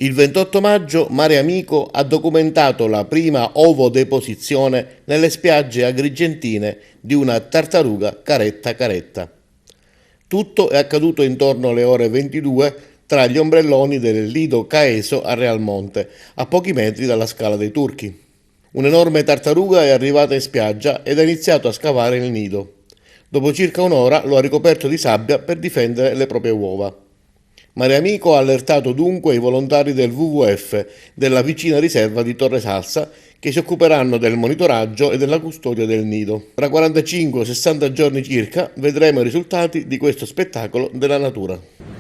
Il 28 maggio Mare Amico ha documentato la prima ovodeposizione nelle spiagge agrigentine di una tartaruga caretta caretta. Tutto è accaduto intorno alle ore 22 tra gli ombrelloni del Lido Caeso a Realmonte, a pochi metri dalla Scala dei Turchi. Un'enorme tartaruga è arrivata in spiaggia ed ha iniziato a scavare il nido. Dopo circa un'ora lo ha ricoperto di sabbia per difendere le proprie uova. Mare Amico ha allertato dunque i volontari del WWF della vicina riserva di Torre Salsa che si occuperanno del monitoraggio e della custodia del nido. Tra 45-60 giorni circa vedremo i risultati di questo spettacolo della natura.